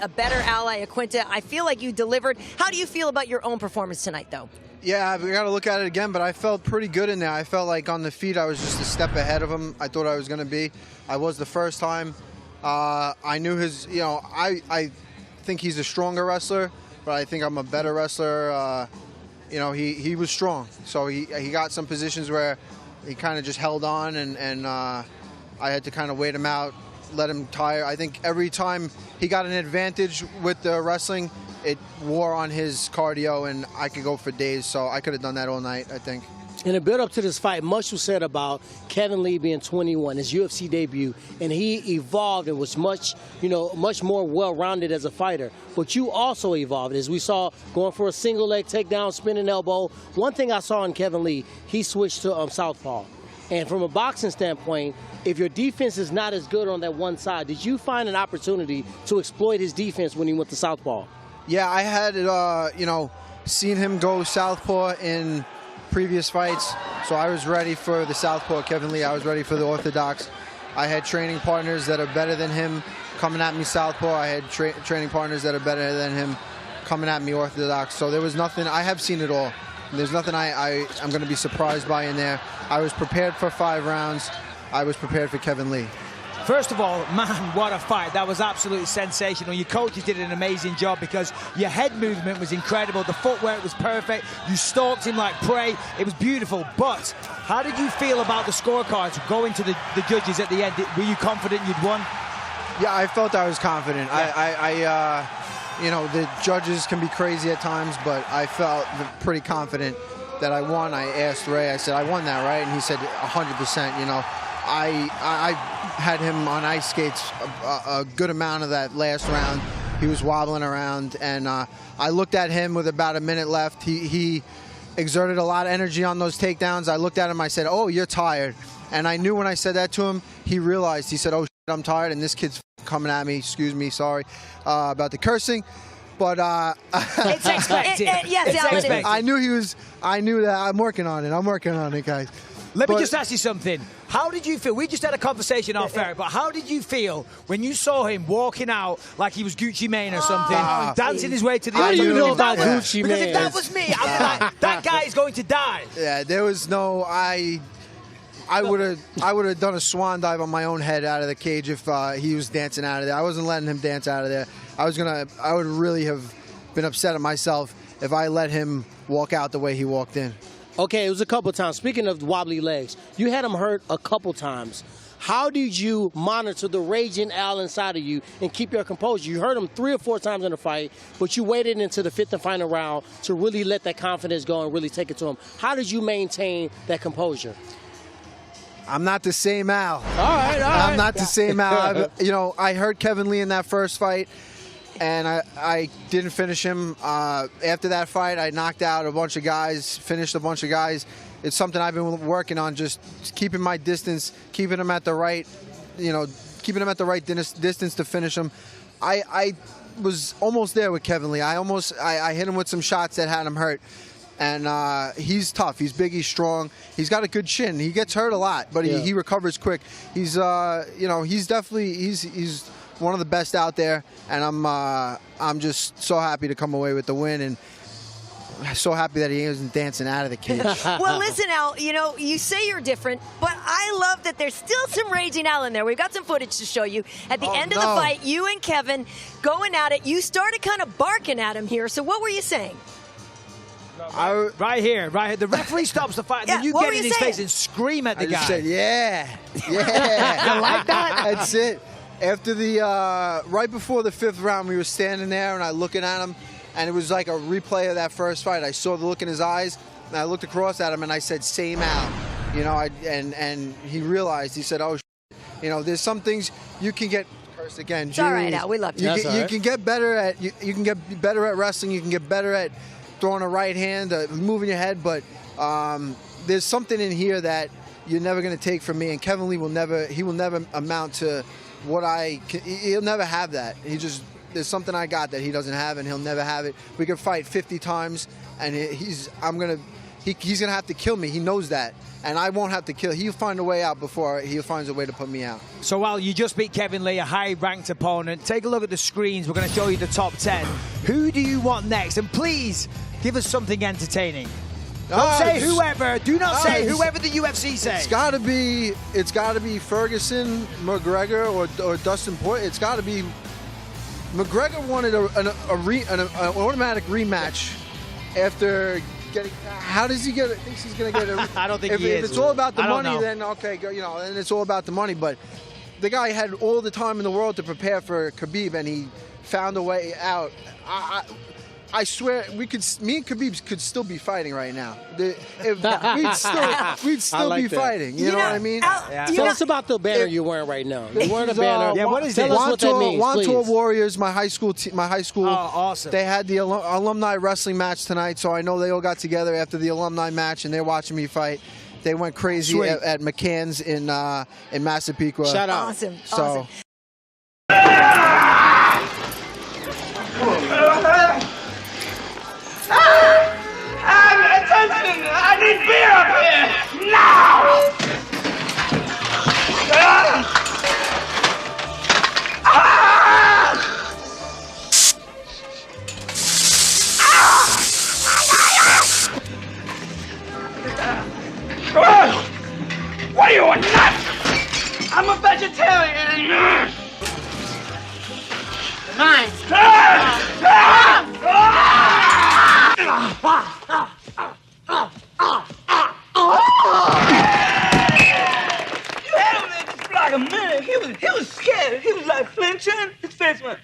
a better ally, Iaquinta. I feel like you delivered. How do you feel about your own performance tonight, though? Yeah, we got to look at it again, but I felt pretty good in there. I felt like on the feet I was just a step ahead of him. I thought I was going to be. I was the first time. I knew his, I think he's a stronger wrestler, but I think I'm a better wrestler. He was strong. So he got some positions where he kind of just held on, and I had to kind of wait him out, let him tire. I think every time he got an advantage with the wrestling, it wore on his cardio, and I could go for days. So I could have done that all night, I think. In the build-up to this fight, much was said about Kevin Lee being 21, his UFC debut, and he evolved and was much more well-rounded as a fighter. But you also evolved, as we saw, going for a single-leg takedown, spinning elbow. One thing I saw in Kevin Lee, he switched to southpaw. And from a boxing standpoint, if your defense is not as good on that one side, did you find an opportunity to exploit his defense when he went to southpaw? Yeah, I had, seen him go southpaw in previous fights, so I was ready for the southpaw Kevin Lee. I was ready for the orthodox. I had training partners that are better than him coming at me southpaw. I had training partners that are better than him coming at me orthodox. So there was nothing. I have seen it all. There's nothing I'm going to be surprised by in there. I was prepared for 5 rounds. I was prepared for Kevin Lee. First of all, man, what a fight. That was absolutely sensational. Your coaches did an amazing job because your head movement was incredible. The footwork was perfect. You stalked him like prey. It was beautiful. But how did you feel about the scorecards going to the judges at the end? Were you confident you'd won? Yeah, I felt I was confident. Yeah. The judges can be crazy at times, but I felt pretty confident that I won. I asked Ray, I said, I won that, right? And he said, 100%, I had him on ice skates a good amount of that last round. He was wobbling around, and I looked at him with about a minute left. He exerted a lot of energy on those takedowns. I looked at him, I said, oh, you're tired. And I knew when I said that to him, he realized, he said, oh, shit, I'm tired, and this kid's coming at me. Excuse me, sorry about the cursing. But it's expected. Yes, it's expected. I knew that. I'm working on it, guys. Let me just ask you something. How did you feel? We just had a conversation off air, but how did you feel when you saw him walking out like he was Gucci Mane or something, dancing his way to the end? I don't know about Gucci Mane. Because if that was me, I'd be like, that guy is going to die. Yeah, there was no, I would have done a swan dive on my own head out of the cage if he was dancing out of there. I wasn't letting him dance out of there. I would really have been upset at myself if I let him walk out the way he walked in. Okay, it was a couple times. Speaking of wobbly legs, you had him hurt a couple times. How did you monitor the raging Al inside of you and keep your composure? You hurt him 3 or 4 times in the fight, but you waited into the 5th and final round to really let that confidence go and really take it to him. How did you maintain that composure? I'm not the same Al. All right. I'm not the same Al. I hurt Kevin Lee in that first fight, and I didn't finish him. After that fight, I knocked out a bunch of guys, finished a bunch of guys. It's something I've been working on, just keeping my distance, keeping him at the right, distance to finish him. I was almost there with Kevin Lee. I hit him with some shots that had him hurt. And he's tough. He's big. He's strong. He's got a good chin. He gets hurt a lot, but he recovers quick. He's he's one of the best out there, and I'm just so happy to come away with the win, and so happy that he isn't dancing out of the cage. Well, listen, Al, you say you're different, but I love that there's still some raging Al in there. We've got some footage to show you. At the end of the fight, you and Kevin going at it. You started kind of barking at him here. So what were you saying? Right here. The referee stops the fight, and then you get in his face and scream at the guy. I just said, yeah. You like that? That's it. After right before the 5th round, we were standing there, and I looking at him, and it was like a replay of that first fight. I saw the look in his eyes, and I looked across at him, and I said, same Al. And he realized, he said, oh, there's some things you can get. Curse again. It's all right, Al. We love you. You can get better at you can get better at wrestling. You can get better at throwing a right hand, moving your head, but there's something in here that you're never going to take from me, and Kevin Lee will never amount to what he'll never have that. There's something I got that he doesn't have, and he'll never have it. We could fight 50 times, and he's going to have to kill me. He knows that. And I won't have to kill. He'll find a way out before he finds a way to put me out. So while you just beat Kevin Lee, a high-ranked opponent, take a look at the screens. We're going to show you the top 10. Who do you want next? And please give us something entertaining. Don't say whoever. Do not say whoever the UFC say. It's got to be Ferguson, McGregor, or Dustin Poirier. It's got to be. McGregor wanted an automatic rematch after getting. How does he get it? Thinks he's going to get it. I don't think if, he is. If it's all about the money, know. then okay, then it's all about the money. But the guy had all the time in the world to prepare for Khabib, and he found a way out. I swear, me and Khabib could still be fighting right now. We'd still like be that. fighting. You know what I mean? Tell us about the banner you're wearing right now. You're wearing a banner. Yeah, what is Tell this? us what that means, Wantor please. Warriors, my high school. Oh, awesome. They had the alumni wrestling match tonight, so I know they all got together after the alumni match, and they're watching me fight. They went crazy at McCann's in Massapequa. Shout out. Awesome. So. Awesome. Attention! I need beer up here! Now! What are you, a nut? I'm a vegetarian! Mine. You had him there just for like a minute. He was scared. He was like flinching. His face went.